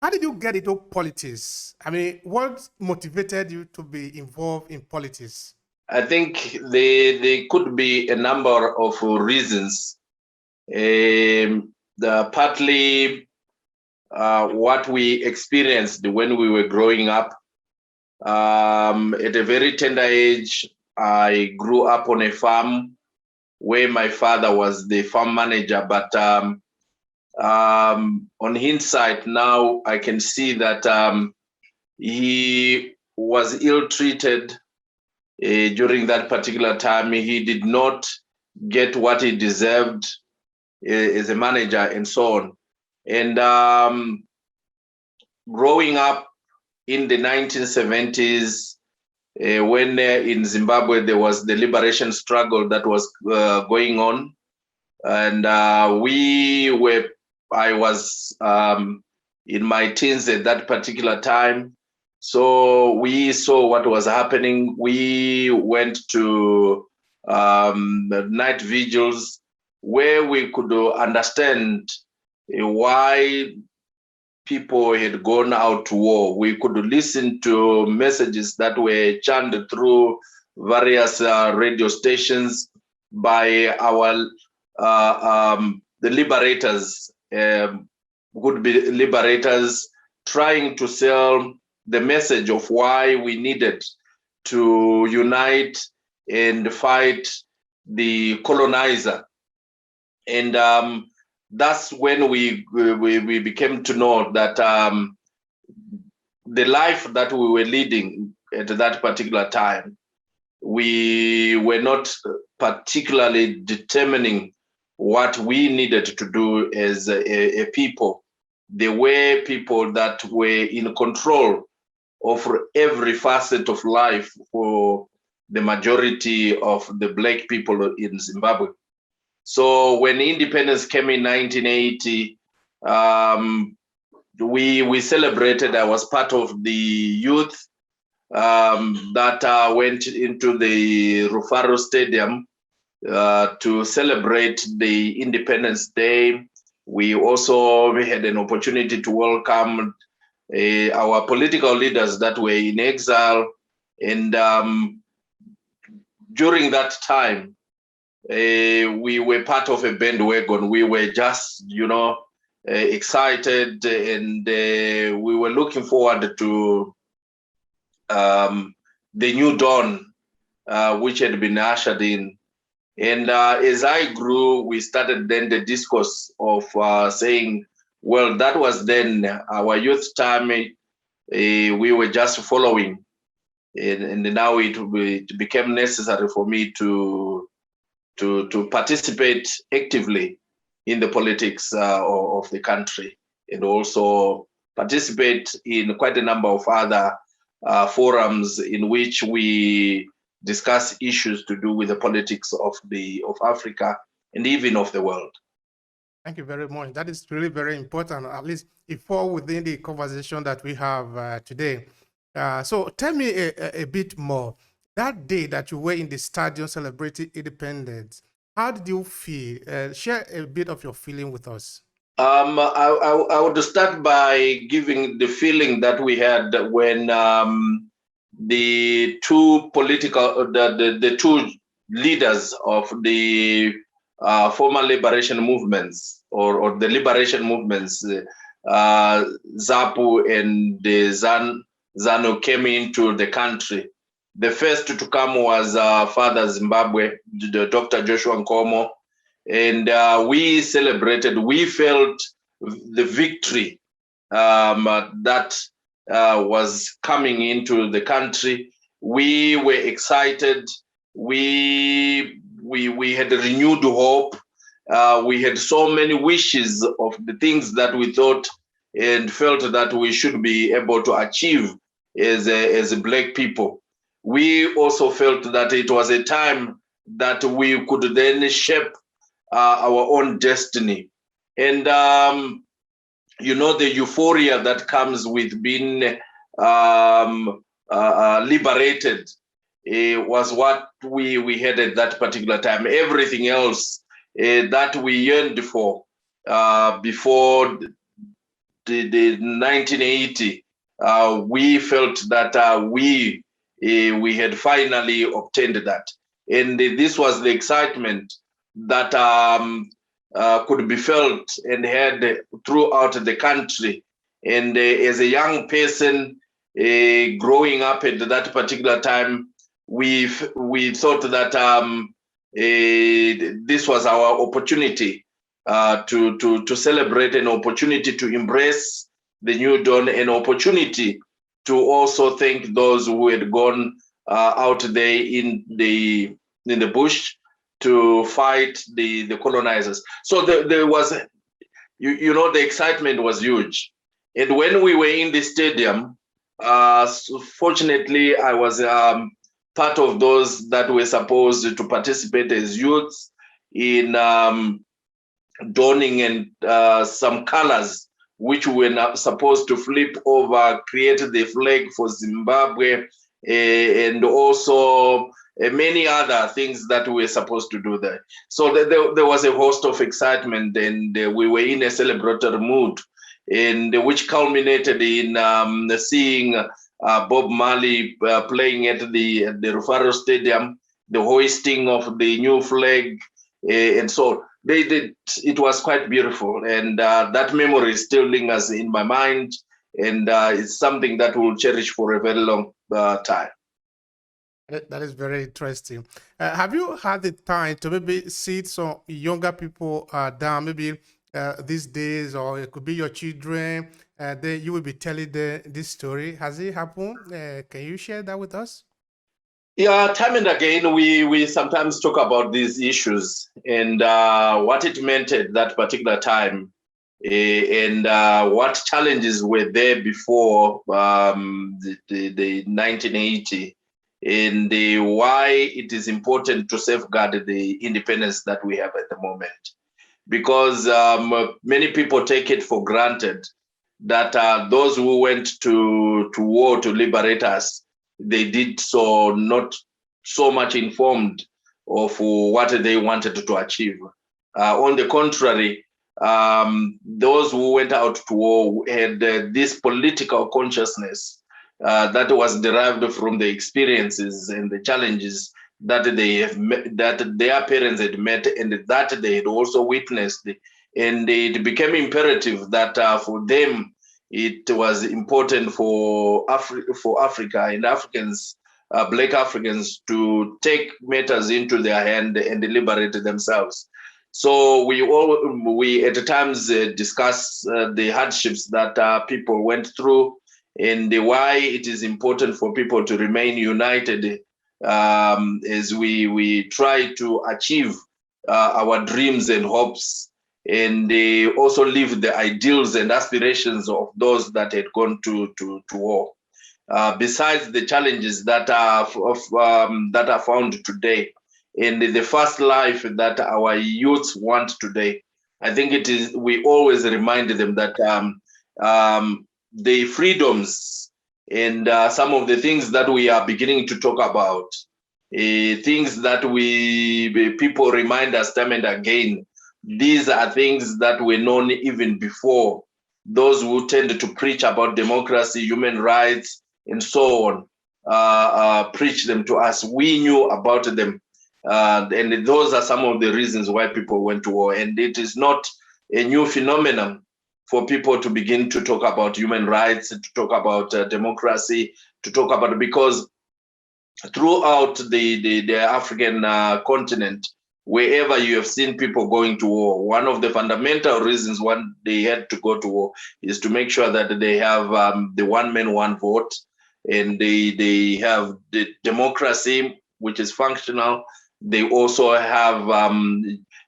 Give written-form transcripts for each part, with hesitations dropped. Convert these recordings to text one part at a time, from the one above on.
How did you get into politics? I mean, what motivated you to be involved in politics? I think there could be a number of reasons. Partly what we experienced when we were growing up. At a very tender age, I grew up on a farm where my father was the farm manager. But on hindsight, now I can see that he was ill treated during that particular time. He did not get what he deserved as a manager and so on. And growing up in the 1970s, when in Zimbabwe there was the liberation struggle that was going on, and I was in my teens at that particular time. So we saw what was happening. We went to night vigils where we could understand why people had gone out to war. We could listen to messages that were chanted through various radio stations by our the liberators, would be liberators, trying to sell the message of why we needed to unite and fight the colonizer. And that's when we became to know that the life that we were leading at that particular time, we were not particularly determining what we needed to do as a people. There were people that were in control of every facet of life for the majority of the Black people in Zimbabwe. So when independence came in 1980, we celebrated. I was part of the youth that went into the Rufaro Stadium to celebrate the Independence Day. We also had an opportunity to welcome our political leaders that were in exile. And during that time, we were part of a bandwagon. We were just, excited, and we were looking forward to the new dawn, which had been ushered in. And as I grew, we started then the discourse of saying, well, that was then our youth time. We were just following, and now it became necessary for me to participate actively in the politics of the country, and also participate in quite a number of other forums in which we discuss issues to do with the politics of Africa and even of the world. Thank you very much. That is really very important. At least it falls within the conversation that we have today. So tell me a bit more. That day that you were in the stadium celebrating independence, how did you feel? Share a bit of your feeling with us. I would start by giving the feeling that we had when the two the two leaders of the former liberation movements or the liberation movements, ZAPU and ZANU, came into the country. The first to come was Father Zimbabwe, Dr. Joshua Nkomo, and we celebrated. We felt the victory that was coming into the country. We were excited. We had a renewed hope. We had so many wishes of the things that we thought and felt that we should be able to achieve as a Black people. We also felt that it was a time that we could then shape our own destiny. And the euphoria that comes with being liberated was what we had at that particular time. Everything else that we yearned for before the 1980, we felt that we had finally obtained that, and this was the excitement that could be felt and had throughout the country. And as a young person growing up at that particular time, we thought that this was our opportunity to celebrate, an opportunity to embrace the new dawn, an opportunity to also thank those who had gone out there in the bush to fight the colonizers. So there was, the excitement was huge. And when we were in the stadium, so fortunately, I was part of those that were supposed to participate as youths in donning and some colors which we were not supposed to flip over, create the flag for Zimbabwe, and also many other things that we were supposed to do there. So there was a host of excitement, and we were in a celebratory mood, and which culminated in seeing Bob Marley playing at the Rufaro Stadium, the hoisting of the new flag, and so they did. It was quite beautiful, and that memory still lingers in my mind, and it's something that we'll cherish for a very long time. That is very interesting. Have you had the time to maybe see some younger people down, maybe these days, or it could be your children, then you will be telling this story? Has it happened? Can you share that with us? Yeah, time and again, we sometimes talk about these issues and what it meant at that particular time, and what challenges were there before the 1980, and why it is important to safeguard the independence that we have at the moment. Because many people take it for granted that those who went to war to liberate us, they did so not so much informed of what they wanted to achieve. On the contrary, those who went out to war had this political consciousness that was derived from the experiences and the challenges that they have met, that their parents had met, and that they had also witnessed. And it became imperative that for them, it was important for Africa and Africans, Black Africans, to take matters into their hand and liberate themselves. So we at times discuss the hardships that people went through, and why it is important for people to remain united as we try to achieve our dreams and hopes, and they also live the ideals and aspirations of those that had gone to war. Besides the challenges that are found today, in the first life that our youths want today, I think it is, we always remind them that the freedoms and some of the things that we are beginning to talk about, things that people remind us time and again, these are things that were known even before those who tend to preach about democracy, human rights, and so on, preach them to us. We knew about them. And those are some of the reasons why people went to war. And it is not a new phenomenon for people to begin to talk about human rights, to talk about democracy, to talk about, because throughout the African continent, wherever you have seen people going to war, one of the fundamental reasons why they had to go to war is to make sure that they have the one man, one vote, and they have the democracy, which is functional. They also have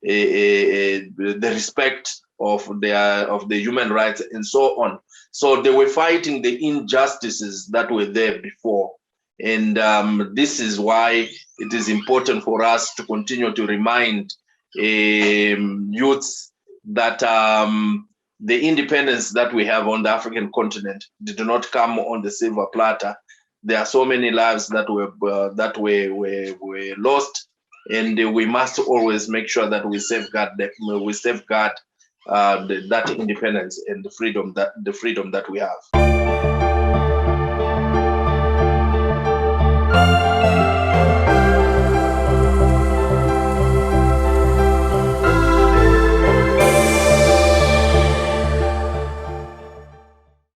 the respect of the human rights and so on. So they were fighting the injustices that were there before. And this is why it is important for us to continue to remind youths that the independence that we have on the African continent did not come on the silver platter. There are so many lives that were lost, and we must always make sure that we safeguard that independence and the freedom that we have.